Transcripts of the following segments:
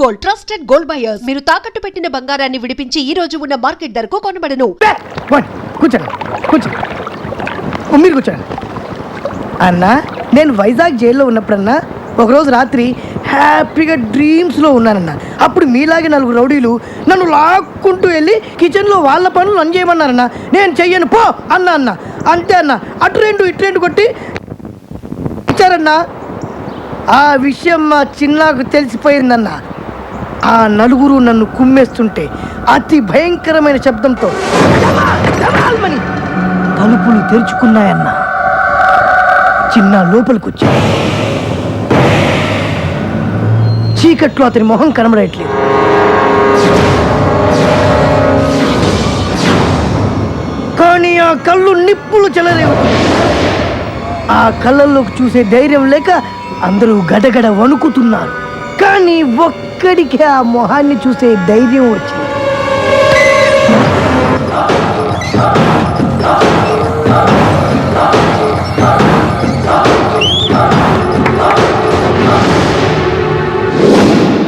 Gold, trusted gold buyers. మీరు తాకట్టు పెట్టిన బంగారాన్ని విడిపించి ఈ రోజు ఉన్న మార్కెట్ ధరకు కొనబడను. మీరు కూర్చోండి అన్నా. నేను వైజాగ్ జైల్లో ఉన్నప్పుడన్నా ఒకరోజు రాత్రి హ్యాపీగా డ్రీమ్స్లో ఉన్నానన్నా. అప్పుడు మీలాగే 4 రౌడీలు నన్ను లాక్కుంటూ వెళ్ళి కిచెన్లో వాళ్ళ పనులు నన్ను చేయమన్నారన్నా. నేను చెయ్యను పో అన్న. అంతే అన్న, అటు 2 ఇటు 2 కొట్టి ఇచ్చారన్నా. ఆ విషయం మా చిన్నాకు తెలిసిపోయిందన్న. ఆ 4 నన్ను కుమ్మేస్తుంటే అతి భయంకరమైన శబ్దంతో తలుపులు తెరుచుకున్నాయన్న. చిన్న లోపలికి వచ్చా. చీకట్లో అతని మొహం కనబడట్లేదు. కానీ ఆ కళ్ళు నిప్పులు చెలరేవు. ఆ కళ్ళల్లోకి చూసే ధైర్యం లేక అందరూ గడగడ వణుకుతున్నారు. కానీ ఒక్కడికి ఆ మొహాన్ని చూసే ధైర్యం వచ్చింది.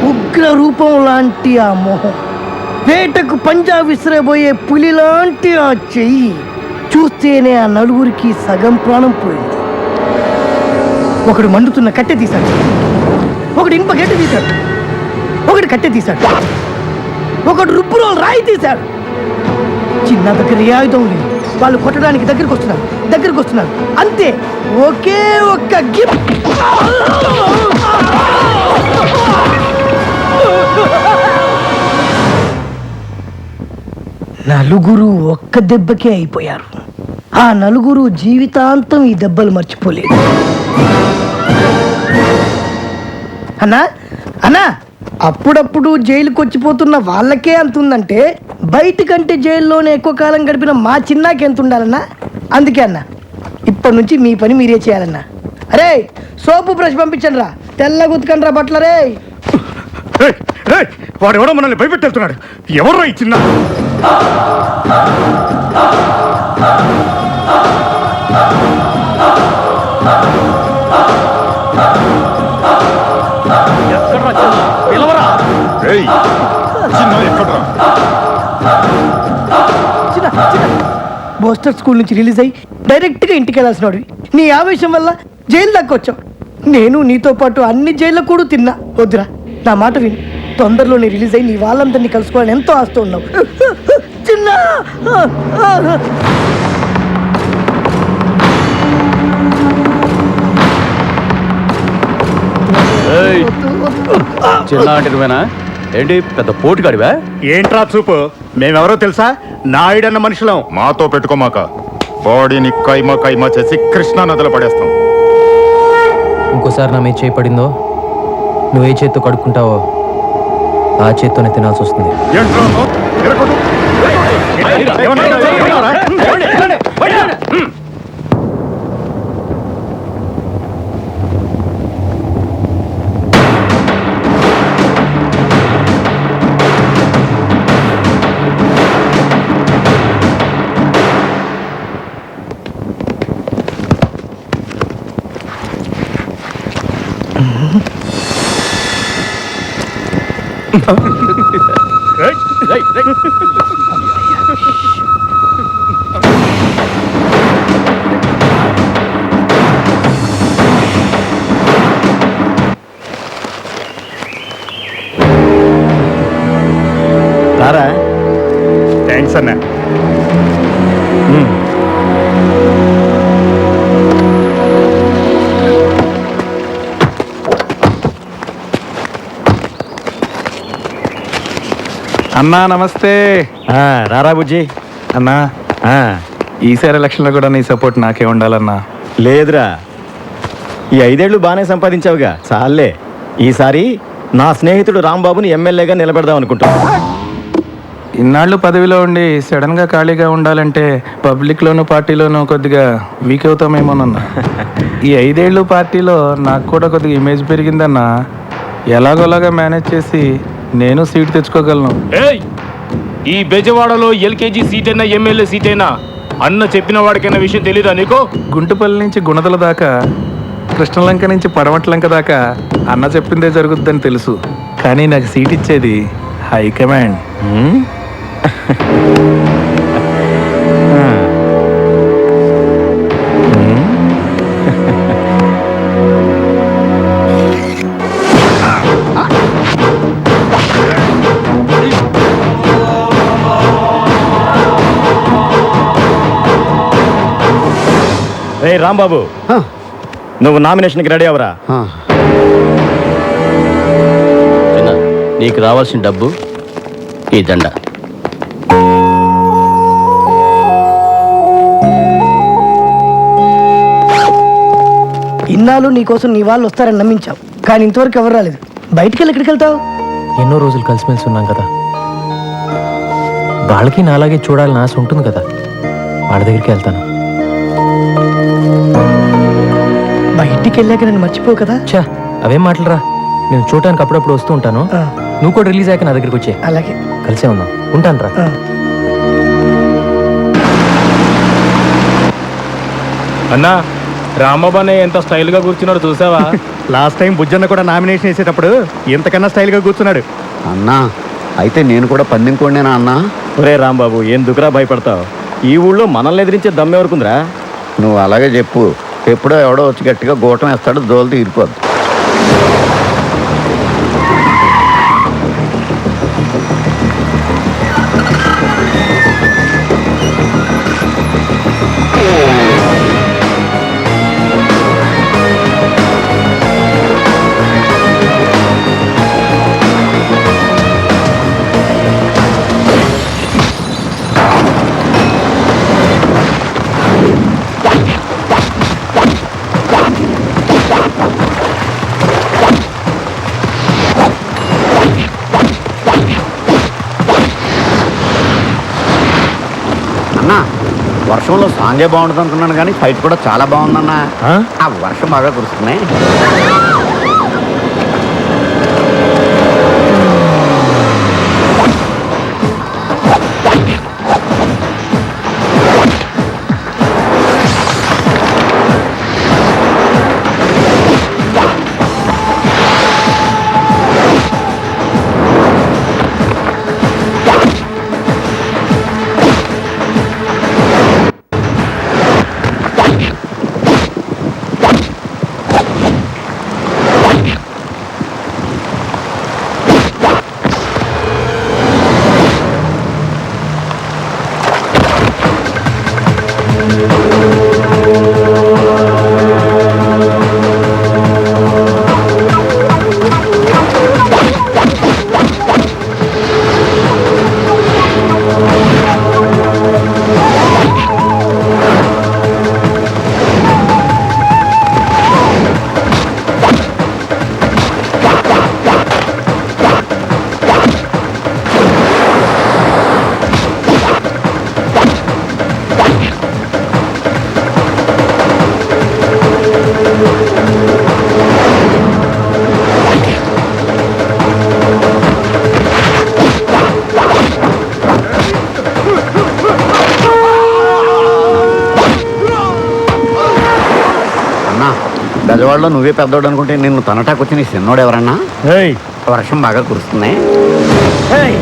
ఉగ్ర రూపం లాంటి ఆ మొహం, వేటకు పంజా విసిరబోయే పులి లాంటి ఆ చెయ్యి చూస్తేనే ఆ 4 సగం ప్రాణం పోయింది. ఒకడు మండుతున్న కట్టె తీశాడు, ఒకడు ఇనుప గెట్ట తీశాడు, ఒకడు కట్టె తీశాడు, ఒకడు రుబ్బులో రాయి తీశాడు. చిన్న దగ్గర ఏ ఆయుధం లేదు. వాళ్ళు కొట్టడానికి దగ్గరికి వస్తున్నారు. అంతే, ఒకే ఒక్క గిఫ్ట్. 4 ఒక్క దెబ్బకే అయిపోయారు. ఆ 4 జీవితాంతం ఈ దెబ్బలు మర్చిపోలేదు. అన్నా, అప్పుడప్పుడు జైలుకి వచ్చిపోతున్న వాళ్ళకే అంతుందంటే బయటకంటే జైల్లోనే ఎక్కువ కాలం గడిపిన మా చిన్నాకి ఎంత ఉండాలన్నా. అందుకే అన్న, ఇప్పటి నుంచి మీ పని మీరే చేయాలన్నా. అరే, సోపు బ్రష్ పంపించండి రా, తెల్లగా ఉతకండి రా బట్టలరే. వాడు ఎవడో మనల్ని భయపెట్టేస్తున్నాడు. ఎవరో ఈ చిన్న బోస్టర్ స్కూల్ నుంచి రిలీజ్ అయ్యి డైరెక్ట్గా ఇంటికి వెళ్ళాల్సిన వాడివి. నీ ఆవేశం వల్ల జైలు దాకా వచ్చావు. నేను నీతో పాటు అన్ని జైల్లో కూడా తిన్నా. వద్దురా, నా మాట విని తొందరలోనే రిలీజ్ అయ్యి నీ వాళ్ళందరినీ కలుసుకోవాలని ఎంతో ఆస్తూ ఉన్నావు. చిన్న చిన్న ఏంటి పెద్ద పోటుగాడివా? ఏంట్రా చూపు? మేమెవరో తెలుసా? నాయుడన్న మనుషులం. మాతో పెట్టుకోమాక. బాడీని కైమా చేసి కృష్ణా నదిలో పడేస్తాం. ఇంకోసారి నా మీద చేయి పడిందో, నువ్వు ఏ చేత్తో కడుక్కుంటావో ఆ చేత్తోనే తినాల్సి వస్తుంది. రారా. థ్యాంక్స్ అన్నా. అన్నా నమస్తే. రారా బుజ్జి. అన్నా, ఈసారి ఎలక్షన్లో కూడా నీ సపోర్ట్ నాకే ఉండాలన్నా. లేదురా, ఈ 5 ఏళ్ళు బాగానే సంపాదించావుగా, చాలే. ఈసారి నా స్నేహితుడు రాంబాబుని ఎమ్మెల్యేగా నిలబెడదాం అనుకుంటున్నా. ఇన్నాళ్ళు పదవిలో ఉండి సడన్గా ఖాళీగా ఉండాలంటే పబ్లిక్లోనూ పార్టీలోనూ కొద్దిగా వీక్ అవుతామేమోనన్నా. ఈ 5 ఏళ్ళు పార్టీలో నాకు కూడా కొద్దిగా ఇమేజ్ పెరిగిందన్నా. ఎలాగోలాగా మేనేజ్ చేసి నేను సీట్ తెచ్చుకోగలను. ఈ బెజవాడలో ఎల్కేజీ సీట్ అయినా ఎమ్మెల్యే సీట్ అయినా అన్న చెప్పిన వాడికైనా విషయం తెలీదా నీకు? గుంటుపల్లి నుంచి గుణదల దాకా, కృష్ణలంక నుంచి పడమట్లంక దాకా అన్న చెప్పిందే జరుగుద్దని తెలుసు. కానీ నాకు సీట్ ఇచ్చేది హైకమాండ్. హ్మ్? రే రాంబాబు, నువ్వు నామినేషన్కి రెడీ అవరా? చిన్న, నీకు రావాల్సిన డబ్బు ఈ దండ. ఇన్నాళ్ళు నీకోసం నీ వాళ్ళు వస్తారని నమ్మించావు, కానీ ఇంతవరకు ఎవరు రాలేదు. బయటికి వెళ్ళి ఎక్కడికి వెళ్తావు? ఎన్నో రోజులు కలిసిమెలిసి ఉన్నాం కదా, వాళ్ళకి నాలాగే చూడాలని ఆశ ఉంటుంది కదా, వాళ్ళ దగ్గరికి వెళ్తాను. బయటికి వెళ్ళాక నన్ను మర్చిపోవు కదా? చా, అవేం మాటలరా, నేను చూడటానికి అప్పుడప్పుడు వస్తూ ఉంటాను. ఆ, నువ్వు కూడా రిలీజ్ అయ్యాక నా దగ్గరికి వచ్చే, అలాగే. కలిసే ఉందాం. ఉంటాను రా. ఆ. అన్నా, రాంబాబు అన్నయ్య ఎంత స్టైల్ గా కూర్చున్నాడు చూసావా? లాస్ట్ టైం బుజ్జన్న కూడా నామినేషన్ వేసేటప్పుడు ఇంతకన్నా స్టైల్గా కూర్చున్నాడు. అన్నా, అయితే నేను కూడా పందెం కోడినేనా అన్నా? ఒరే రాంబాబు, ఎందుకురా భయపడతావు? ఈ ఊళ్ళో మనల్ని ఎదిరించే దమ్మెవరకుందిరా? నువ్వు అలాగే చెప్పు. ఎప్పుడో ఎవడో వచ్చి గట్టిగా గోటం వేస్తాడు, దోలు తీరిపోద్దు. అన్నా, వర్షంలో సాంగే బాగుంటుంది అనుకున్నాను కానీ ఫైట్ కూడా చాలా బాగుందన్నా. ఆ వర్షం బాగా కురుస్తున్నాయి. బెజవాడలో నువ్వే పెద్దోడు అనుకుంటే నిన్ను తనటాకొచ్చి నీ చిన్నోడు ఎవరన్నా? ఏయ్, వర్షం బాగా కురుస్తున్నాయి. ఏయ్,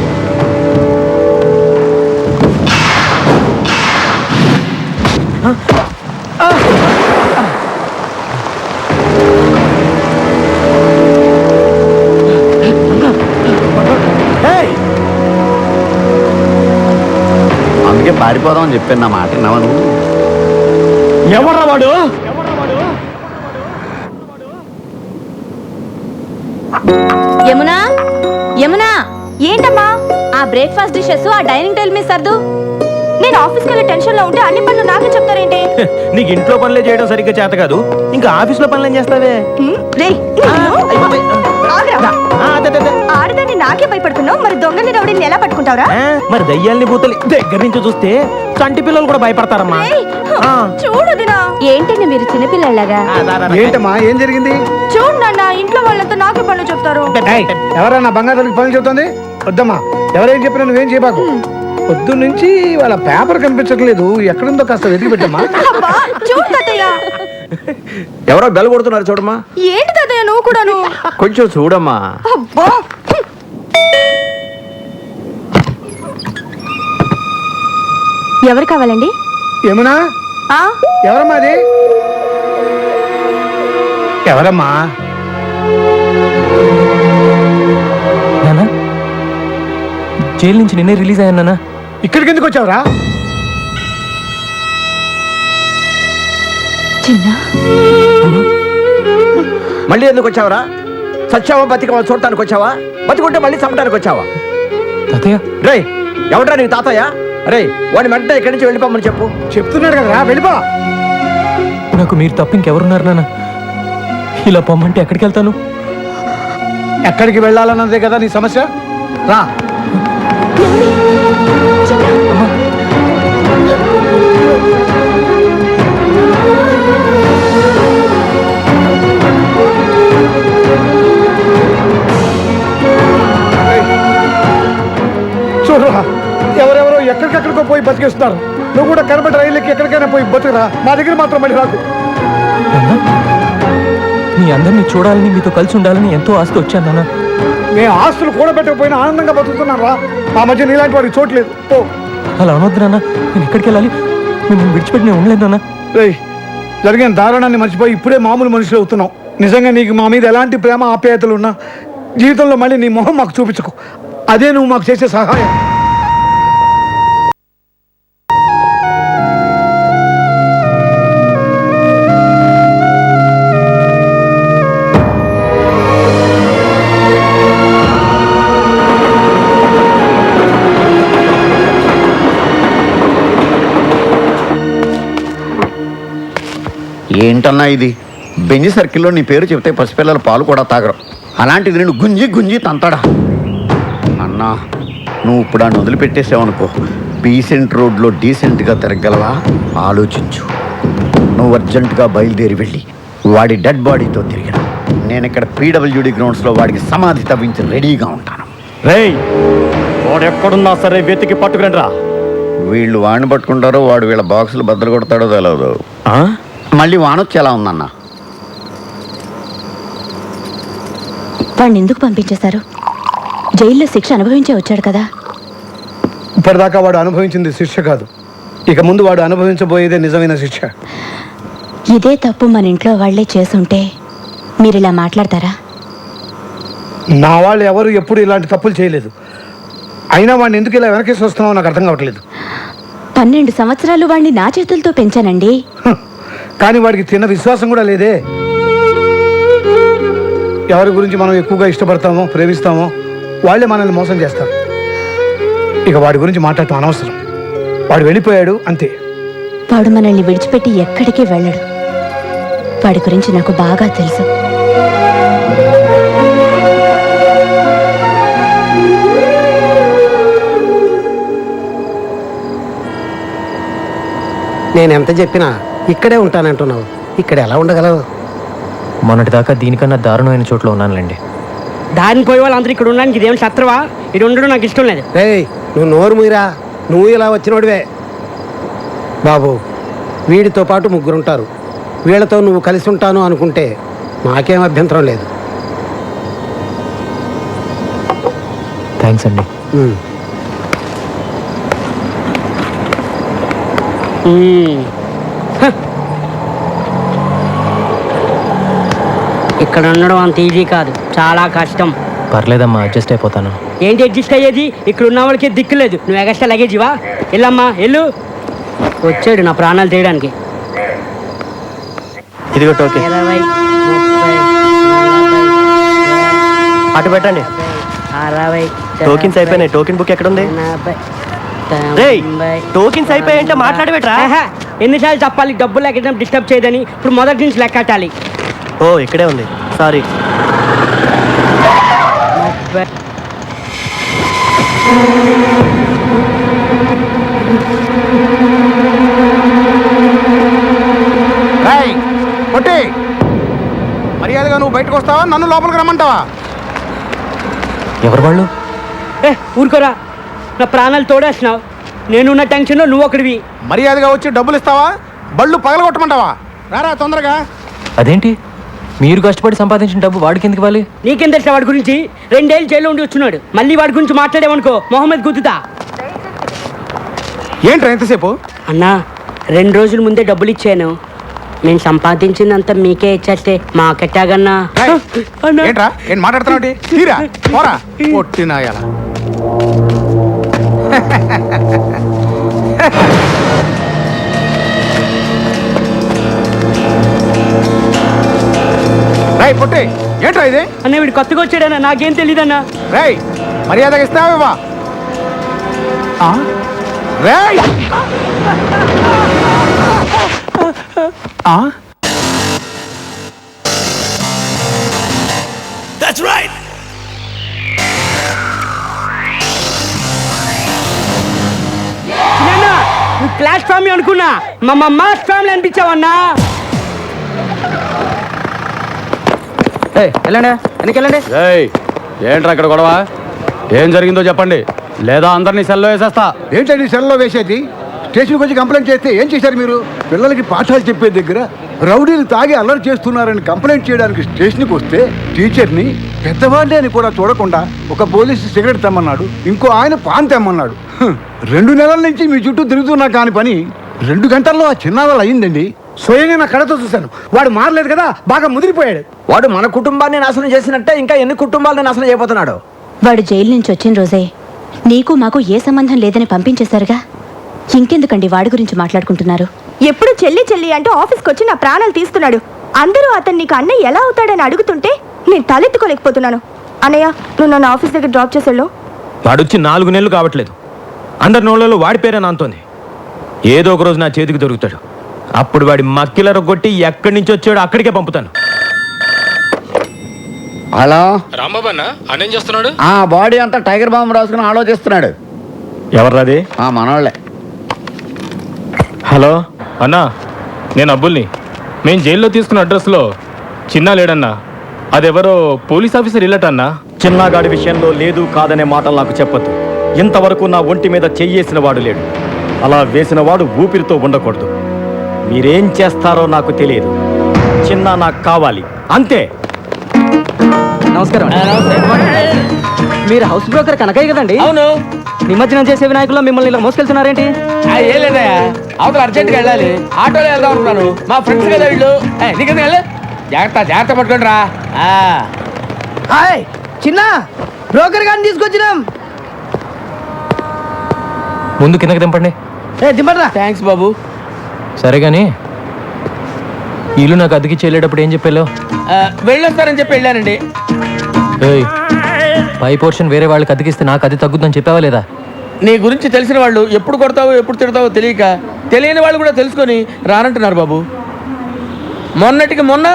అందుకే పారిపోదామని చెప్పాను. నా మాట విన్నావా నువ్వు? ఎవర్రా వాడు? యమునా, యమునా, ఏంటమ్మా ఆ బ్రేక్ఫాస్ట్ డిషెస్ ఆ డైనింగ్ టేబుల్ మీద సర్దు. నేను ఆఫీస్కి వెళ్ళే టెన్షన్ లో ఉంటే అన్ని పనులు నాకే చెప్తారేంటి? నీకు ఇంట్లో పనులే చేయడం సరిగ్గా చేత కాదు, ఇంకా ఆఫీస్లో పనులు ఏం చేస్తావే? రేయ్, ఆగ్రా. ఆడదాన్ని నాకే భయపడుతున్నావు, మరి దొంగని రౌడీని ఎలా పట్టుకుంటావురా? మరి దయ్యాల్ని భూతల్ని దగ్గర నుంచి చూస్తే చంటి పిల్లలు కూడా భయపడతారమ్మా. చూడు దినా, ఏంటండి మీరు చిన్నపిల్లలాగా? ఏంటమ్మా, ఏం జరిగింది? చూడు నాన్న, ఇంట్లో వాళ్ళంతా నాకే పనులు చెప్తారు. ఎవరన్నా బంగారు పనులు చెబుతుంది? వద్దమ్మా, ఎవరేం చెప్పినా నువ్వేం చేయబాకు. పొద్దు నుంచి వాళ్ళ పేపర్ కనిపించట్లేదు, ఎక్కడుందో కాస్త వెతికి పెట్టమ్మా. అబ్బా, చూడు తాతయ్య. ఎవరో బెల్ కొడుతున్నారు చూడమ్మా. ఏంటి తాతయ్య నువ్వు కూడాను? కొంచెం చూడమ్మా. అబ్బా ఎవరు కావాలండి? యమునా, ఆ ఎవరమ్మా అది? ఎవరమ్మా? నానా, జైలు నుంచి నిన్నే రిలీజ్ అయ్యాను నానా. ఇక్కడికి ఎందుకు వచ్చావురా? చిన్న మళ్ళీ ఎందుకు వచ్చావరా? సత్యావా బతికవా చూడటానికి వచ్చావా? బతికుంటే మళ్ళీ చంపడానికి వచ్చావా? తాతయ్య, రే ఎవడ్రా నీ తాతయ్య? రే వాడిని వెంటనే ఇక్కడి నుంచి వెళ్ళిపోమని చెప్పు. చెప్తున్నాడు కదరా, వెళ్ళిపో. నాకు మీరు తప్ప ఇంకెవరున్నారు నాన్న? ఇలా పొమ్మంటే ఎక్కడికి వెళ్తాను? ఎక్కడికి వెళ్ళాలన్నదే కదా నీ సమస్య. రా. చూడరా, ఎవరెవరో ఎక్కడికెక్కడికో పోయి బతికేస్తున్నారు. నువ్వు కూడా కనబడి రైలుకి ఎక్కడికైనా పోయి బతుకురా, మా దగ్గర మాత్రం మళ్ళీ రాకు. నాన్న, మీ అందరినీ చూడాలని మీతో కలిసి ఉండాలని ఎంతో ఆస్తి వచ్చాను నాన్న. మేము ఆస్తులు కూడబెట్టకపోయినా ఆనందంగా బతుకుతున్నాం రా. మా మధ్య నీలాంటి వాడికి చోట్లేదు. పో. అలా అనొద్దు నాన్న, నేను ఎక్కడికి వెళ్ళాలి? మిమ్మల్ని విడిచిపెట్టి నేను ఉండలేదు నాన్న. రేయ్, జరిగిన దారుణాన్ని మర్చిపోయి ఇప్పుడే మామూలు మనుషులు అవుతున్నావు. నిజంగా నీకు మా మీద ఎలాంటి ప్రేమ ఆప్యాయతలు ఉన్నా జీవితంలో మళ్ళీ నీ మొహం మాకు చూపించకు. అదే నువ్వు మాకు చేసే సహాయం. ఏంటన్నా ఇది? బెంజి సర్కిల్లో నీ పేరు చెప్తే పసిపిల్లల పాలు కూడా తాగరు. అలాంటిది నేను గుంజి గుంజి తంతాడా? అన్నా, నువ్వు ఇప్పుడు ఆ వదిలిపెట్టేసావనుకో, డీసెంట్ రోడ్లో డీసెంట్గా తిరగలవా? ఆలోచించు. నువ్వు అర్జెంటుగా బయలుదేరి వెళ్ళి వాడి డెడ్ బాడీతో తిరిగిన నేను ఇక్కడ పీడబ్ల్యూడి గ్రౌండ్స్లో వాడికి సమాధి తవ్వించి రెడీగా ఉంటాను. రేయ్, వాడు ఎక్కడున్నా సరే వెతికి పట్టుకురండి రా. వీళ్ళు వాడిని పట్టుకుంటారో వాడు వీళ్ళ బాక్సులు బద్దలు కొడతాడో తెలియదు. మళ్ళీ వానొచ్చి ఎలా ఉందన్నా? వాడిని ఎందుకు పంపించేశారు? జైల్లో శిక్ష అనుభవించే వచ్చాడు కదా. ఇప్పటిదాకా వాడు అనుభవించింది శిక్ష కాదు, ఇక ముందు వాడు అనుభవించబోయేదే నిజమైన శిక్ష. ఇదే తప్పు మన ఇంట్లో వాళ్లే చేసుంటే మీరు ఇలా మాట్లాడతారా? నా వాళ్ళు ఎవరు ఎప్పుడు ఇలాంటి తప్పులు చేయలేదు. అయినా వాడిని ఎందుకు ఇలా వెనకేసి వస్తున్నావో నాకు అర్థం కావట్లేదు. 12 సంవత్సరాలు వాడిని నా చేతులతో పెంచానండి. కానీ వాడికి తిన్న విశ్వాసం కూడా లేదే. ఎవరి గురించి మనం ఎక్కువగా ఇష్టపడతామో ప్రేమిస్తామో వాళ్ళే మనల్ని మోసం చేస్తారు. ఇక వాడి గురించి మాట్లాడటం అనవసరం. వాడు వెళ్ళిపోయాడు అంతే. వాడు మనల్ని విడిచిపెట్టి ఎక్కడికి వెళ్ళడు. వాడి గురించి నాకు బాగా తెలుసు. నేను ఎంత చెప్పినా ఇక్కడే ఉంటానంటున్నావు. ఇక్కడ ఎలా ఉండగలవు? మొన్నటిదాకా దీనికన్నా దారుణమైన చోట్ల ఉన్నానులేండి. దారిని పోయే వాళ్ళందరూ ఇక్కడ ఉండడానికి ఇదేం శత్రువా? ఇది ఉండడం నాకు ఇష్టం లేదు. రేయ్, నువ్వు నోరు మూయరా. నువ్వు ఇలా వచ్చినోడివే. బాబు, వీడితో పాటు 3 ఉంటారు. వీళ్ళతో నువ్వు కలిసి ఉంటాను అనుకుంటే నాకేం అభ్యంతరం లేదు. థ్యాంక్స్ అండి. ఇక్కడ ఉండడం అంత ఈజీ కాదు, చాలా కష్టం. పర్లేదమ్మా, అడ్జస్ట్ అయిపోతాను. ఏంటి అడ్జస్ట్ అయ్యేది? ఇక్కడ ఉన్న వాళ్ళకి దిక్కు లేదు. నువ్వు ఎగస్ట్రా లగేజివా? వెళ్ళమ్మా వెళ్ళు. వచ్చాడు నా ప్రాణాలు తీయడానికి. ఇదిగో టోకెన్. 20, 30, 40, అటు పెట్టండి. 60, టోకెన్స్ అయిపోయినాయి. టోకెన్ బుక్ ఎక్కడ ఉంది? 40, టోకెన్స్ అయిపోయాయంటే మాట్లాడబెట్రా. ఎన్నిసార్లు చెప్పాలి డబ్బులు లేక డిస్టర్బ్ చేయదని? ఇప్పుడు మొదటి నుంచి లెక్కటాలి. ఓ, ఇక్కడే ఉంది. సారీ. కొట్టి మర్యాదగా నువ్వు బయటకు వస్తావా, నన్ను లోపలికి రమ్మంటావా? ఎవరు వాళ్ళు? ఊరుకోరా, నా ప్రాణాలు తోడేస్తున్నావు. నేనున్న టెన్షన్లో నువ్వు ఒకడివి. మర్యాదగా వచ్చి డబ్బులు ఇస్తావా, బళ్ళు పగలగొట్టమంటావా? రారా తొందరగా. అదేంటి, మీరు కష్టపడి సంపాదించిన డబ్బు వాడికి ఎందుకు ఇవ్వాలి? నీకేం తెలుసా వాడి గురించి? 2 ఏళ్ళు జైల్లో ఉండి వచ్చున్నాడు. మళ్ళీ వాడి గురించి మాట్లాడేవనుకో మొహమ్మద్ గుద్దుతా. ఏంట్రా ఎంతసేపు? అన్నా 2 రోజుల ముందే డబ్బులు ఇచ్చాను. నేను సంపాదించిందంతా మీకే ఇచ్చేస్తే మాకెట్టాగన్నా. ఏంట్రా ఏం మాట్లాడుతున్నావు? తీరా పోరా పొట్టినాయాల. రై పొట్టి ఏంట్రా ఇది? అన్న వీడు కొత్తగా వచ్చాడన్నా, నాకేం తెలీదన్నా. రై మర్యాదగా ఇస్తావా? రేయ్ క్లాస్ ఫ్యామిలీ అనుకున్నా, మా మాస్ ఫ్యామిలీ అనిపించావన్నా. వెళ్ళండి వెనకెళ్ళండి. ఏంట్రా ఇక్కడ గొడవ? ఏం జరిగిందో చెప్పండి, లేదా అందరినీ సెల్లో వేసేస్తా. ఏంటండి సెల్లో వేసేది? స్టేషన్కి వచ్చి కంప్లైంట్ చేస్తే ఏం చేశారు మీరు? పిల్లలకి పాఠాలు చెప్పే దగ్గర రౌడీలు తాగి అల్లరి చేస్తున్నారని కంప్లైంట్ చేయడానికి స్టేషన్కి వస్తే టీచర్ని పెద్దవాళ్ళే అని కూడా చూడకుండా ఒక పోలీసు సిగరెట్ తెమ్మన్నాడు, ఇంకో ఆయన పాన్ తెమ్మన్నాడు. 2 నెలల నుంచి మీ చుట్టూ తిరుగుతున్నా కాని పని 2 గంటల్లో ఆ చిన్నావాళ్ళు అయ్యిందండి. స్వయంగా నా కళ్ళతో చూశాను. వాడు మారలేదు కదా, బాగా ముదిరిపోయాడు. వాడు మన కుటుంబాన్ని నాశనం చేసినట్టే ఇంకా ఎన్ని కుటుంబాలను నాశనం చేయబోతున్నాడు. వాడు జైలు నుంచి వచ్చిన రోజే నీకు మాకు ఏ సంబంధం లేదని పంపించేశారుగా. ఇంకెందుకండి వాడి గురించి మాట్లాడుకుంటున్నారు? ఎప్పుడు చెల్లి చెల్లి అంటూ ఆఫీస్కి వచ్చి నా ప్రాణాలు తీస్తున్నాడు. అందరూ అతను నీకు అన్నయ్య ఎలా అవుతాడని అడుగుతుంటే నేను తలెత్తుకోలేకపోతున్నాను. అన్నయ్య, నువ్వు నన్ను ఆఫీస్ దగ్గర డ్రాప్ చేసేళ్ళు. వాడొచ్చి 4 నెలలు కావట్లేదు, అందరి నోళ్ళలో వాడి పేరే నాంతోంది. ఏదో ఒక రోజు నా చేతికి దొరుకుతాడు. అప్పుడు వాడి మక్కిల రొగ్గొట్టి ఎక్కడి నుంచి వచ్చాడో అక్కడికే పంపుతాను. హలో రాంబాబు అన్న అన్నేం చేస్తున్నాడు? ఆ బాడీ అంతా టైగర్ బాంబు రాసుకుని ఆలోచిస్తున్నాడు. ఎవర్రాది? మనోళ్ళే. హలో అన్నా, నేను అబ్బుల్ని. మేము జైల్లో తీసుకున్న అడ్రస్లో చిన్న లేడన్నా. అదెవరో పోలీస్ ఆఫీసర్ ఇల్లట అన్నా. చిన్నగాడి విషయంలో లేదు కాదనే మాటలు నాకు చెప్పొద్దు. ఇంతవరకు నా ఒంటి మీద చెయ్యేసిన వాడు లేడు. అలా వేసిన వాడు ఊపిరితో ఉండకూడదు. మీరేం చేస్తారో నాకు తెలియదు. చిన్న నాకు కావాలి, అంతే. నమస్కారం. మీరు హౌస్ బ్రోకర్ కనకయ్య కదండి? అవును. నిమజ్జనం చేసే వినాయకుల్లో మిమ్మల్ని ఇలా మోసుకెళ్తున్నారేంటి? ఏం లేదయ్యా, అవతల అర్జెంట్గా వెళ్ళాలి, ఆటోలో వెళ్దాం అనుకున్నాను. మా ఫ్రెండ్స్ కదా వీళ్ళు. నీకెందుకు వెళ్ళి జాగ్రత్త పట్టుకోండి రా. హాయ్ చిన్న, బ్రోకర్ గారిని తీసుకొచ్చినాం. ముందు కిందకి దింపండి. దింపరా. థ్యాంక్స్ బాబు. సరే కానీ ఇల్లు నాకు అద్దెకి చెల్లేటప్పుడు ఏం చెప్పాలో? వెళ్ళొస్తారని చెప్పి వెళ్ళానండి. పై పోర్షన్ వేరే వాళ్ళకి అద్దెకిస్తే నాకు అది తగ్గుద్దని చెప్పావా లేదా? నీ గురించి తెలిసిన వాళ్ళు ఎప్పుడు కొడతావో ఎప్పుడు తిడతావో తెలియక తెలియని వాళ్ళు కూడా తెలుసుకొని రానంటున్నారు బాబు. మొన్నటికి మొన్న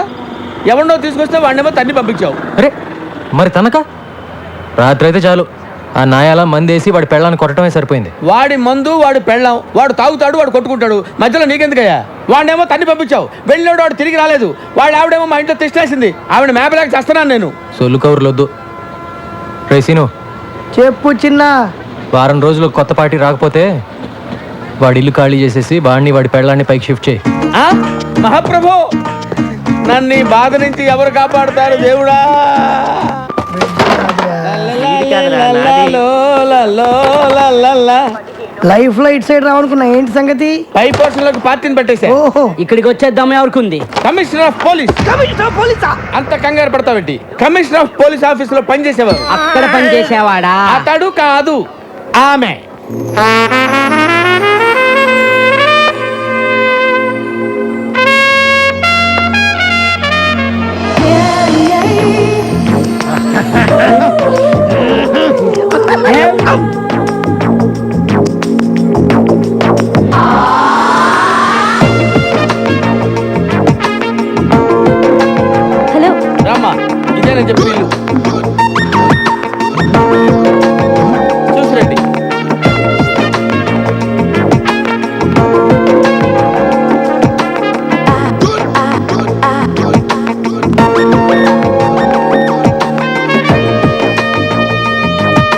ఎవరినో తీసుకొస్తే వాడినేమో తన్ని పంపించావు. అరే మరి తనక రాత్రి అయితే చాలు, ఆ నాయాల మందేసి వాడి పెళ్ళాన్ని కొట్టడమే సరిపోయింది. వాడి మందు వాడు పెళ్ళాం, వాడు తాగుతాడు, వాడు కొట్టుకుంటాడు. మధ్యలో నీకెందుకయ్యా? వాడినేమో తన్ని పంపించావు, వెళ్ళినాడు వాడు తిరిగి రాలేదు. వాడు ఆవిడేమో మా ఇంట్లో తిష్టేసింది, ఆవిడ మేపలేక చేస్తున్నాను నేను. సొల్లు కౌరులొద్దు. రేసీను చెప్పు చిన్న. వారం రోజులు కొత్త పార్టీ రాకపోతే వాడి ఇల్లు ఖాళీ చేసేసి వాడిని వాడి పెళ్ళాన్ని పైకి షిఫ్ట్ చేయి. మహాప్రభు, నన్ను ఈ బాధ నుంచి ఎవరు కాపాడుతారు దేవుడా? లైఫ్ లో ఇటు సైడ్ రావనుకున్నా, ఏంటి సంగతి? పై పోర్షన్ లోకి పార్టీని పెట్టేసా. ఓహో, ఇక్కడికి వచ్చేద్దాం ఎవరికి? Commissioner of police. పోలీసా? అంత కంగారు పడతావేంటి? కమిషనర్ ఆఫ్ పోలీస్ ఆఫీస్ లో పనిచేసేవారు. అక్కడ పని చేసేవాడా? అతడు కాదు, ఆమె. హలో రామ్మా, ఇదేనని చెప్పి వీళ్ళు చూసిరండి.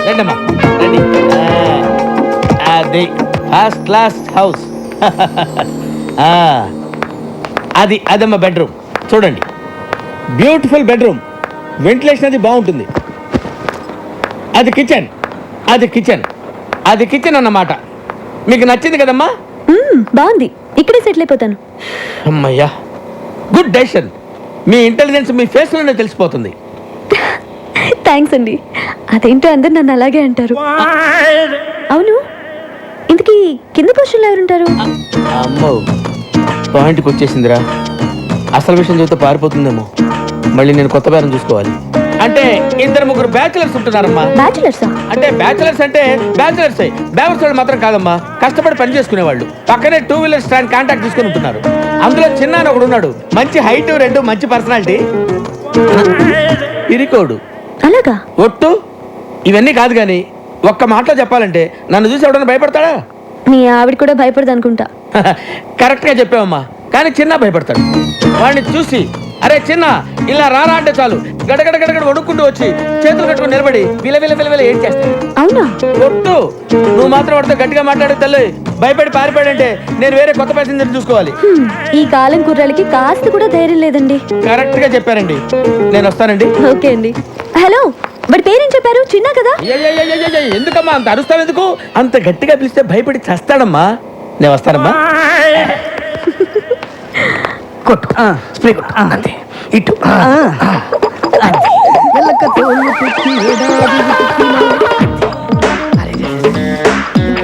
రండమ్మా రండి. అది ఫస్ట్ క్లాస్ హౌస్. అదమ్మా బెడ్రూమ్. చూడండి, బ్యూటిఫుల్ బెడ్రూమ్. వెంటిలేషన్ అది బాగుంటుంది. అది కిచెన్ అన్నమాట. మీకు నచ్చింది కదమ్మా? బాగుంది, ఇక్కడే సెటిల్ అయిపోతాను. అమ్మయ్యా, గుడ్ డెసిషన్. మీ ఇంటెలిజెన్స్ మీ ఫేస్లోనే తెలిసిపోతుంది. థ్యాంక్స్ అండి. అదేంటో అందరు నన్ను అలాగే అంటారు. అవును, ఇంతకీ కింద పొజిషన్లో ఎవరుంటారు? అమ్మో, పాయింట్కి వచ్చేసిందిరా. అసలు విషయం చెబితే పారిపోతుందేమో. మళ్ళీ నేను కొత్త బేరం చూసుకోవాలి. అంటే 2-3 బ్యాచులర్స్ ఉంటున్నారమ్మా. బ్యాచులర్సా? అంటే బ్యాచులర్స్ బ్యావర్స్ వాళ్ళు మాత్రం కాదమ్మా, కష్టపడి పని చేసుకునే వాళ్ళు. పక్కనే 2 వీలర్ స్టాండ్ కాంటాక్ట్ తీసుకుని ఉంటున్నారు. అందులో చిన్న అని ఒకడు ఉన్నాడు, మంచి హైట్, 2 మంచి పర్సనాలిటీ, ఇరికోడు. అలాగా? ఒట్టు ఇవన్నీ కాదు కానీ ఒక్క మాటలో చెప్పాలంటే నన్ను చూసి ఎవడన్నా భయపడతాడా? మీ ఆవిడ కూడా భయపడదు అనుకుంటా. కరెక్ట్ గా చెప్పావమ్మా, కానీ చిన్న భయపడతాడు. వాడిని చూసి అరే చిన్న ఇలా రారా అంటే చాలు గడగడ గడగడ వణుక్కుంటూ వచ్చి చేతులు కట్టుకుని నిలబడి విల ఏం చేస్తాడు. అవునా? ఒట్టు నువ్వు మాత్రం వాడితో గట్టిగా మాట్లాడే తల్లి, భయపడి పారిపోయాడంటే నేను వేరే కొత్త ప్యాసింజర్ చూసుకోవాలి. ఈ కాలం కుర్రాళ్ళకి కాస్త కూడా ధైర్యం లేదండి. కరెక్ట్ గా చెప్పారండి, నేను వస్తానండి. ఓకే అండి. హలో, వాడి పేరేం చెప్పారు? చిన్న కదా? ఎందుకమ్మా అంత అరుస్తావు? ఎందుకు అంత గట్టిగా పిలిస్తే భయపడి చస్తాడమ్మా. నేను వస్తానమ్మా. కొట్టు, స్ప్రే కొట్టు, అంతే. ఇటు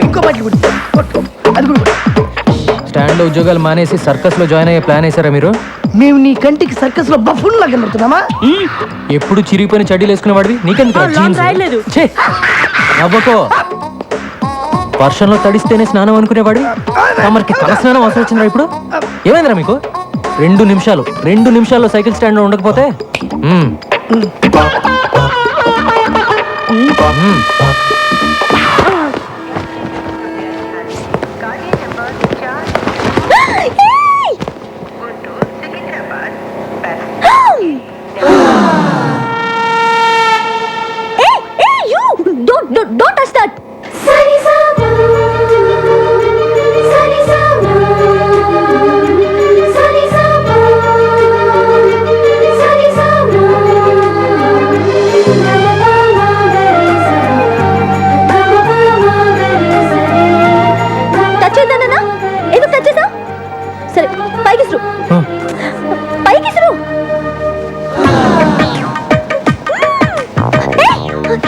ఇంకో బట్టి కొట్టు, అది కూడా కొట్టు. స్టాండ్లో ఉద్యోగాలు మానేసి సర్కస్లో జాయిన్ అయ్యే ప్లాన్ వేసారా మీరు? మేము నీ కంటికి సర్కస్ లో బఫూన్ లాగా కనబడుతున్నామా? ఎప్పుడు చిరిగిపోయిన చడ్డీలు వేసుకునేవాడివి, నీకెందుకు నవ్వకో. వర్షంలో తడిస్తేనే స్నానం అనుకునేవాడు, తమరికి తల స్నానం అవసరం వచ్చిందా ఇప్పుడు? ఏమైందిరా మీకు? 2 నిమిషాల్లో సైకిల్ స్టాండ్ లో ఉండకపోతే Don't touch that. సరే, పైకి ఇసురు.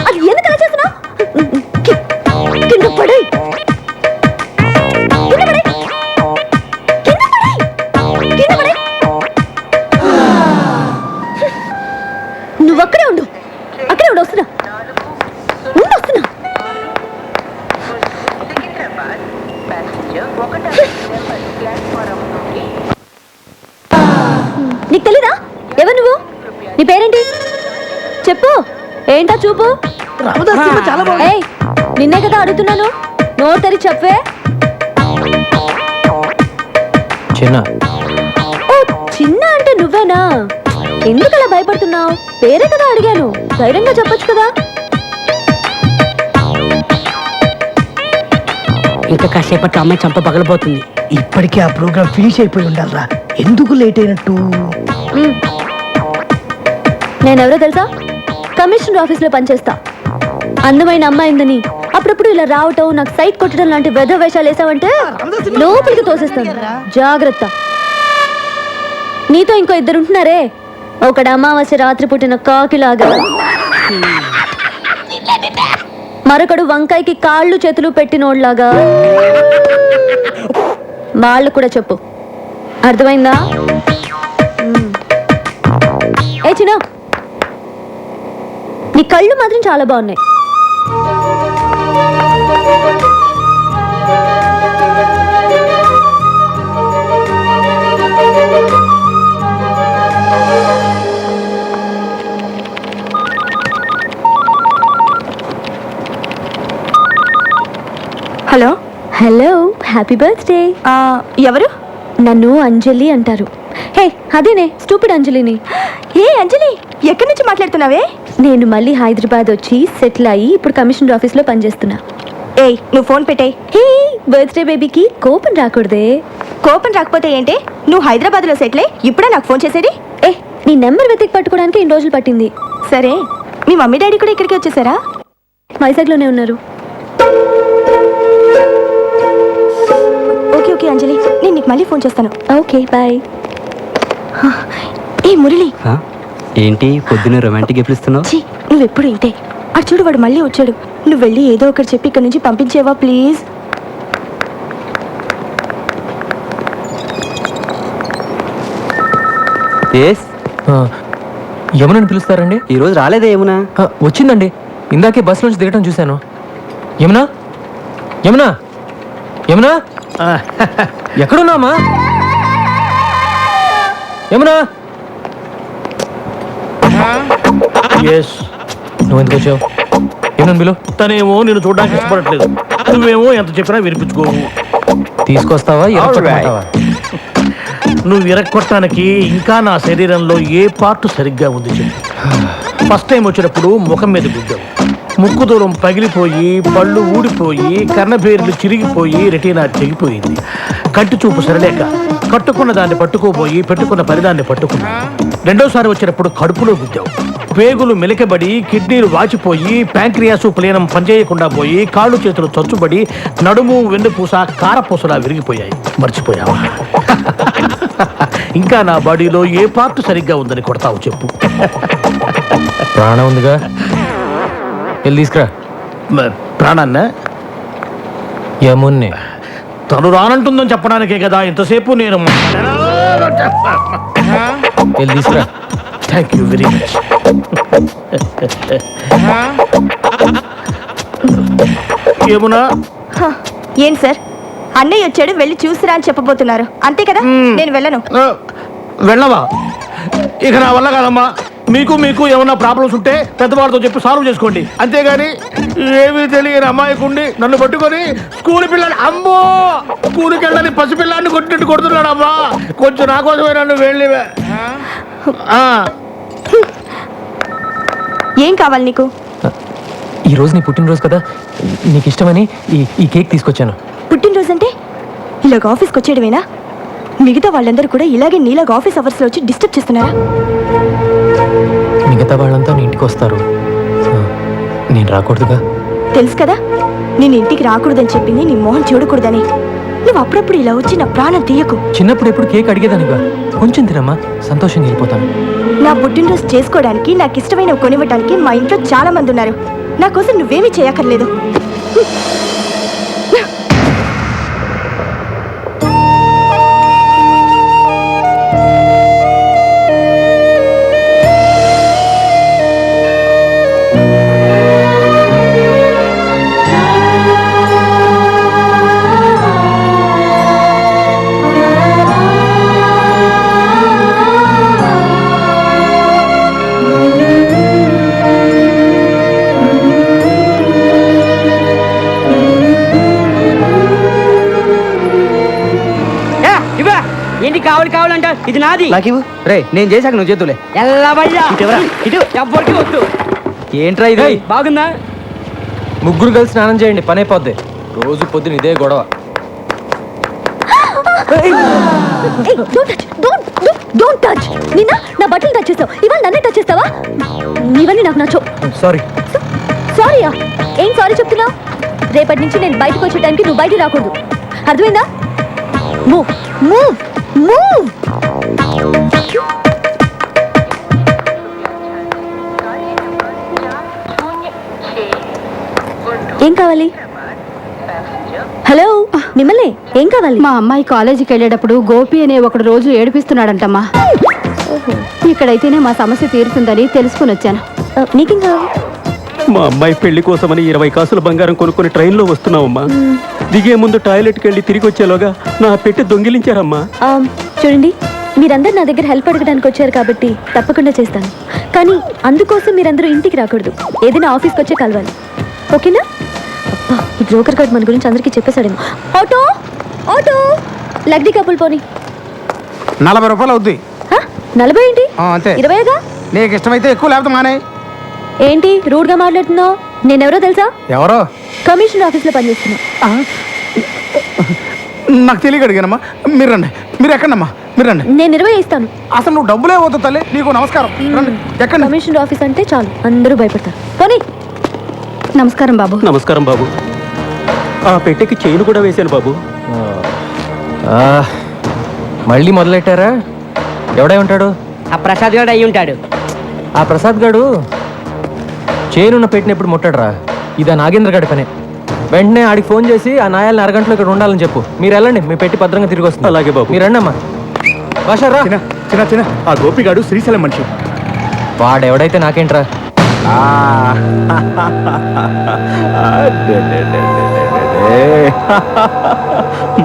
అది ఎందుకు అలా చేస్తున్నావు? కింద పడి నువ్వు అక్కడే ఉండు, వస్తున్నా. నీకు తెలీదా? ఎవరు నువ్వు? నీ పేరేంటి చెప్పు. ఏంటా చూపు? చాలా బాగుంది. ఏయ్, నిన్నే కదా అడుగుతున్నాను, నోరు తెరి చెప్పే. చిన్న. ఓ, చిన్న అంటే నువ్వేనా? ఎందుకు అలా భయపడుతున్నావు? పేరే కదా అడిగాను, ధైర్యంగా చెప్పొచ్చు కదా. ఇంకా కాసేపట్లో అమ్మాయి చంప పగలబోతుంది. ఇప్పటికే ఆ ప్రోగ్రామ్ ఫినిష్ అయిపోయి ఉండాలరా, ఎందుకు లేట్ అయినట్టు? నేనెవరో తెలుసా? కమిషనర్ ఆఫీస్లో పనిచేస్తా. అందమైన అమ్మాయిందని అప్పుడప్పుడు ఇలా రావటం, నాకు సైట్ కొట్టడం లాంటి వెధ వేషాలు వేసావంటే లోపలికి తోసేస్తాను, జాగ్రత్త. నీతో ఇంకో 2 ఉంటున్నారే, ఒకడు అమావాస్య రాత్రి పుట్టిన కాకిలాగా, మరొకడు వంకాయకి కాళ్ళు చేతులు పెట్టినోడ్లాగా. వాళ్ళు కూడా చెప్పు, అర్థమైందా? ఏ చిన్న, నీ కళ్ళు మాత్రం చాలా బాగున్నాయి. Hello hello, happy birthday. ఎవరు? నన్ను అంజలి అంటారు. హే, అదేనే, స్టూపిడ్ అంజలిని. ఏ అంజలి, ఎక్కడి నుంచి మాట్లాడుతున్నావే? నేను మళ్ళీ హైదరాబాద్ వచ్చి సెటిల్ అయ్యి ఇప్పుడు కమిషనర్ ఆఫీస్లో పనిచేస్తున్నా. ఏయ్, నువ్వు ఫోన్ పెట్టేయ్. హే, బర్త్డే బేబీకి కోపం రాకూడదే. కోపం రాకపోతే ఏంటే? నువ్వు హైదరాబాద్లో సెటిల్ అయ్యి ఇప్పుడే నాకు ఫోన్ చేసేది? నీ నెంబర్ వెతికి పట్టుకోవడానికి 2 రోజులు పట్టింది. సరే, మీ మమ్మీ డాడీ కూడా ఇక్కడికి వచ్చేసారా? వైజాగ్లోనే ఉన్నారు. ఓకే అంజలి, నేను నీకు మళ్ళీ ఫోన్ చేస్తాను. Okay bye. ఏ మురళి, ఏంటి పొద్దున్న రొమాంటిక్ గిఫ్ట్లు ఇస్తున్నావు? ఛీ, నువ్వెప్పుడు ఇంతే. అటు చూడు, వాడు మళ్ళీ వచ్చాడు. నువ్వు వెళ్ళి ఏదో ఒకటి చెప్పి ఇక్కడ నుంచి పంపించేవా ప్లీజ్? యమునని పిలుస్తారండి? ఈరోజు రాలేదే యమున. వచ్చిందండి, ఇందాకే బస్ నుంచి దిగటం చూశాను. యమునా, యమునా, యమునా, ఎక్కడున్నామా? యమునా, నువ్వు ఎందుకు వచ్చావు? ఏమన్నా బిలు? తనేమో నేను చూడడానికి ఇష్టపడట్లేదు, నువ్వేమో ఎంత చెప్పినా వినిపించుకోవు. తీసుకొస్తావా? నువ్వు విరక్కొట్టడానికి ఇంకా నా శరీరంలో ఏ పార్ట్ సరిగ్గా ఉంది చెప్పు. ఫస్ట్ టైం వచ్చినప్పుడు ముఖం మీద గుద్దావు, ముక్కు దూరం పగిలిపోయి, పళ్ళు ఊడిపోయి, కర్ణబేర్లు చిరిగిపోయి, రెటీనా తెగిపోయింది. కంటి చూపు సరలేక కట్టుకున్న దాన్ని పట్టుకోబోయి పెట్టుకున్న పరిదాన్ని పట్టుకున్నా. రెండోసారి వచ్చినప్పుడు కడుపులో గుద్దావు, పేగులు మెలికబడి, కిడ్నీలు వాచిపోయి, ప్యాంక్రియాసు ప్లీనం పనిచేయకుండా పోయి, కాళ్ళు చేతులు చచ్చుబడి, నడుము వెన్నుపూస కారపూసలా విరిగిపోయాయి. మర్చిపోయావా? ఇంకా నా బాడీలో ఏ పార్ట్ సరిగ్గా ఉందని కొడతావు చెప్పు. ప్రాణం ఉందిగా, వెళ్ళి తీసుకురా. ప్రాణాన్న యమున్నే. తను రానంటుందని చెప్పడానికే కదా ఇంతసేపు నేను. వెళ్ళి తీసుకురా. Thank you very much. ఏమునా? ఏం సార్, అన్నయ్య వచ్చాడు, వెళ్ళి చూసిరా అని చెప్పబోతున్నారు అంతే కదా? నేను వెళ్ళను. వెళ్ళవా? ఇక నా వల్ల కాదమ్మా. మీకు ఏమన్నా ప్రాబ్లమ్స్ ఉంటే పెద్దవాళ్ళతో చెప్పి సాల్వ్ చేసుకోండి, అంతేగాని ఏమీ తెలియని అమ్మాయికుండి నన్ను పట్టుకొని స్కూల్ పిల్లలు, అమ్మో స్కూల్కి వెళ్ళని పసిపిల్లాన్ని కొట్టినట్టు కొడుతున్నాడు అమ్మా. కొంచెం నా కోసమే నన్ను వెళ్ళివే. ఏం కావాలి నీకు? ఈ రోజు నీ పుట్టినరోజు కదా, నీకు ఇష్టమని ఈ కేక్ తీసుకొచ్చాను. పుట్టినరోజు అంటే ఇలాగ ఆఫీస్కి వచ్చేయడమేనా? మిగతా వాళ్ళందరూ కూడా ఇలాగే నీలాగా ఆఫీస్ అవర్స్లో వచ్చి డిస్టర్బ్ చేస్తున్నారా? మిగతా వాళ్ళంతా నీ ఇంటికి వస్తారు, నేను రాకూడదుగా? తెలుసు కదా, నేను ఇంటికి రాకూడదని చెప్పింది నీ మొహం చూడకూడదని. నువ్వు అప్పుడప్పుడు ఇలా వచ్చి నా ప్రాణం తీయకు. చిన్నప్పుడు ఎప్పుడు కేక్ అడిగేదానిగా, కొంచెం తినమ్మా, సంతోషంగా వెళ్ళిపోతాను. నా పుట్టినరోజు చేసుకోవడానికి, నాకు ఇష్టమైనవి కొనివ్వడానికి మా ఇంట్లో చాలా మంది ఉన్నారు. నా కోసం నువ్వేమీ చేయక్కర్లేదు. ఏంటి కావాలంట? ఇది నాది. రే, నేను చేశాక నువ్వు చేతులే. ఎవ్వరికి వద్దు. ఏంట్రా ఇది? బాగుందా? ముగ్గురు కలిసి స్నానం చేయండి, పని అయిపోద్ది. రోజు పొద్దున ఇదే గొడవ. నా బట్టలు టచ్ చేస్తావు, ఇవాళ నన్నే టచ్ చేస్తావా? ఇవన్నీ నాకు నచ్చవు. సారీ. సారీయా? ఏం సారీ చెప్తున్నావు? రేపటి నుంచి నేను బయటకు వచ్చే టైంకి నువ్వు బయటికి రాకూడదు, అర్థమైందా? Move move move. ఏం కావాలి? హలో, మిమ్మల్ని ఏం కావాలి? మా అమ్మాయి కాలేజీకి వెళ్ళేటప్పుడు గోపి అనే ఒకడు రోజు ఏడిపిస్తున్నాడంటమ్మా. ఇక్కడైతేనే మా సమస్య తీరుతుందని తెలుసుకుని వచ్చాను. నీకేం కావాలి? మా అమ్మాయి పెళ్లి కోసమని 20 కాసుల బంగారం కొనుక్కొని ట్రైన్లో వస్తున్నావమ్మా. దిగే ముందు టాయిలెట్కి వెళ్ళి తిరిగి వచ్చేలోగా నా పెట్టి దొంగిలించారమ్మా. చూడండి, మీరందరూ నా దగ్గర హెల్ప్ అడగడానికి వచ్చారు కాబట్టి తప్పకుండా చేస్తాను. కానీ అందుకోసం మీరందరూ ఇంటికి రాకూడదు, ఏదైనా ఆఫీస్కి వచ్చే కలవాలి, ఓకేనా? అబ్బా, ఈ బ్రోకర్ కార్డ్ మన గురించి అందరికీ చెప్పేశాడేమో. ఆటో ఆటో, లగ్డీ కప్పులు పోనీ. 40 రూపాయలు అవుద్ది. 40 ఏంటి? అంతే. 20గా? నీకు ఇష్టమైతే ఎక్కువ, లేకపోతే మానే. ఏంటి రూడ్గా మాట్లాడుతున్నావు? నేనెవరో తెలుసా? ఎవరో? కమిషనర్ ఆఫీస్లో పనిచేస్తున్నా. నాకు తెలియక అడిగానమ్మా. మీరు రండి. మీరు ఎక్కడమ్మా? మీరు రండి. నేను 20 ఇస్తాను. అసలు నువ్వు డబ్బులే వద్దు తల్లి, నీకు నమస్కారం. రండి. ఎక్కడ? కమిషనర్ ఆఫీస్ అంటే చాలు, అందరూ భయపడతారు. పోనీ. నమస్కారం బాబు. నమస్కారం బాబు. ఆ పెట్టెకి చైన్ కూడా వేశాను బాబు. మళ్ళీ మొదలెట్టారా? ఎవడై ఉంటాడు? ఆ ప్రసాద్ గారు అయి ఉంటాడు. ఆ ప్రసాద్ గాడు చేనున్న పెట్టినప్పుడు ముట్టాడురా. ఇదా నాగేంద్ర గాడి పనే. వెంటనే ఆడికి ఫోన్ చేసి ఆ నాయాలని అరగంటలో ఇక్కడ ఉండాలని చెప్పు. మీరు వెళ్ళండి, మీ పెట్టి భద్రంగా తిరిగి వస్తుంది. అలాగే బాబు. మీరు రండి అమ్మా. భాషారా చిన్న ఆ గోపిగాడు శ్రీశైలం మనిషి. వాడెవడైతే నాకేంట్రా?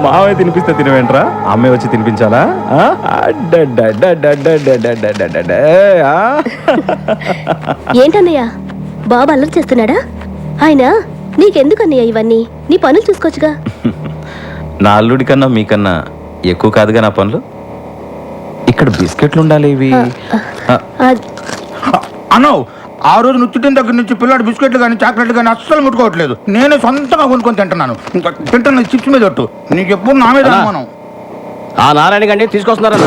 మావే తినిపిస్తే తినవేంట్రా? అమ్మే వచ్చి తినిపించాలా? ఏంటన్నయ్య బాబు అల్లరి చేస్తున్నాడా? ఆయన నీకెందుకన్నయ్య ఇవన్నీ? నీ పనులు చూసుకోవచ్చుగా. నా అల్లుడి కన్నా మీకన్నా ఎక్కువ కాదుగా నా పనులు. ఇక్కడ బిస్కెట్లు ఉండాలి ఇవి. అన్నావు ఆ రోజు నుచ్చుటిన దగ్గర నుంచి పిల్లాడు బిస్కెట్లు కానీ చాక్లెట్లు కానీ అస్సలు ముట్టుకోవట్లేదు. నేనే సొంతంగా కొనుక్కొని తింటున్నాను. ఇంకా తింటున్న చిప్స్ మీద ఒట్టు. నీకు ఎప్పుడు నా మీద అనుమానం. ఆ నారాయణ గండి తీసుకొస్తున్నారన్న.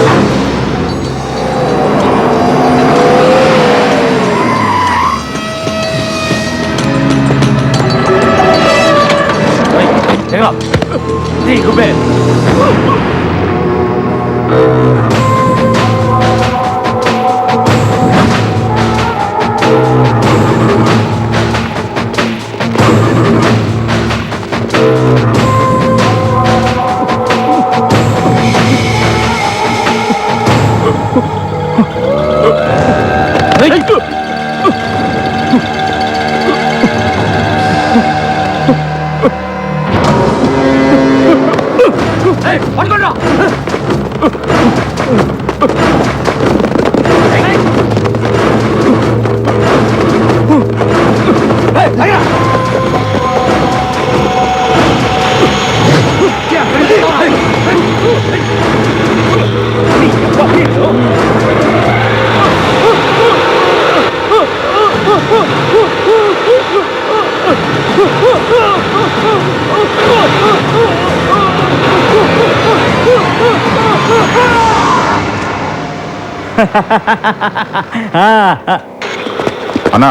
అన్నా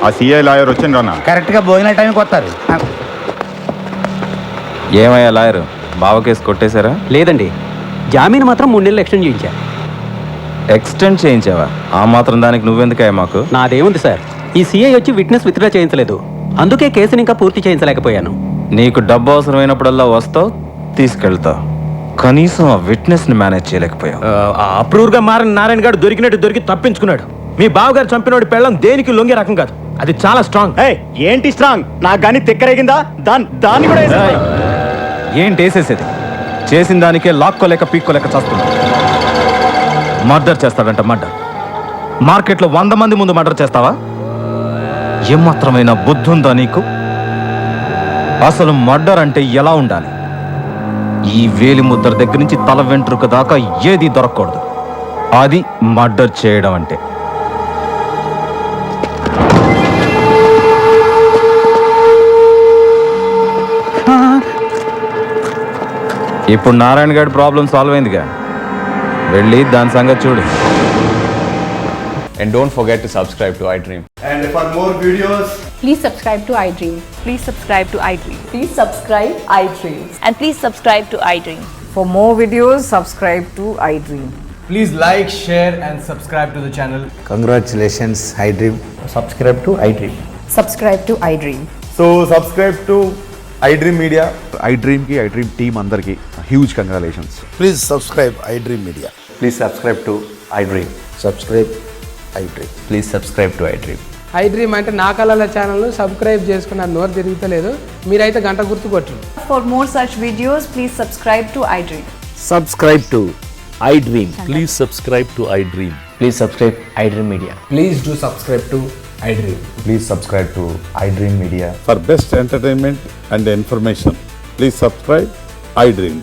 ఆ సిఐ లాయర్ వచ్చిండ్రు అన్న. కరెక్ట్గా భోజన టైంకి వస్తారు. ఏమయ్యా లాయరు, బావ కేసు కొట్టేశారా? లేదండి, జామీన్ మాత్రం 3 నెలలు ఎక్స్టెండ్ చేయించా. ఎక్స్టెండ్ చేయించావా? ఆ మాత్రం దానికి నువ్వెందుకయ్యా మాకు? నాదేముంది సార్, ఈ సిఐ వచ్చి విట్నెస్ విత్డ్రా చేయించలేదు, అందుకే కేసుని ఇంకా పూర్తి చేయించలేకపోయాను. నీకు డబ్బు అవసరమైనప్పుడల్లా వస్తావు, తీసుకెళ్తావు. కనీసం ఆ విట్నెస్ని మేనేజ్ చేయలేకపోయావు. అప్రూవ్గా మారిన నారాయణ గారు దొరికినట్టు దొరికి తప్పించుకున్నాడు. మీ బావగారు చంపినోడి పెళ్ళం దేనికి లొంగే రకం కాదు. అది చాలా స్ట్రాంగ్. ఏంటి స్ట్రాంగ్? నాకు కానీ తిక్కరేగిందా? దాన్ని కూడా ఏంటి వేసేసేది? చేసిన దానికే లాక్కోలేక పీక్కోలేక చేస్తున్నా. మర్డర్ చేస్తాడంట. మర్డర్ మార్కెట్లో 100 మంది ముందు మర్డర్ చేస్తావా? ఏమాత్రమైన బుద్ధి ఉందా నీకు? అసలు మర్డర్ అంటే ఎలా ఉండాలి? ఈ వేలి ముద్ర దగ్గర నుంచి తల వెంట్రుక దాకా ఏది దొరకకూడదు. అది మర్డర్ చేయడం అంటే. ఇప్పుడు నారాయణ గారి ప్రాబ్లం సాల్వ్ అయిందిగా, వెళ్ళి దాని సంగతి చూడు. And don't forget to subscribe to iDream. And for more videos, Please subscribe to iDream. Please subscribe to iDream. Please subscribe iDream. And please subscribe to iDream. For more videos, subscribe to iDream. Please like, share and subscribe to the channel. congratulations, iDream. Subscribe to iDream. Subscribe to iDream. So subscribe to iDream Media. iDream ki iDream team andarki huge congratulations. Please subscribe iDream Media. Please subscribe to iDream. Subscribe iDream. Please subscribe to iDream. iDream అంటే నా కళల ఛానల్ను subscribe చేసుకున్న నోరు తిరుగుతలేదు. మీరైతే గంట గుర్తు కొట్టండి. For more such videos, please subscribe to iDream. Subscribe to iDream. Please subscribe to iDream. Please subscribe iDream Media. Please do subscribe to iDream. Please subscribe to iDream Media. For best entertainment and information, please subscribe iDream.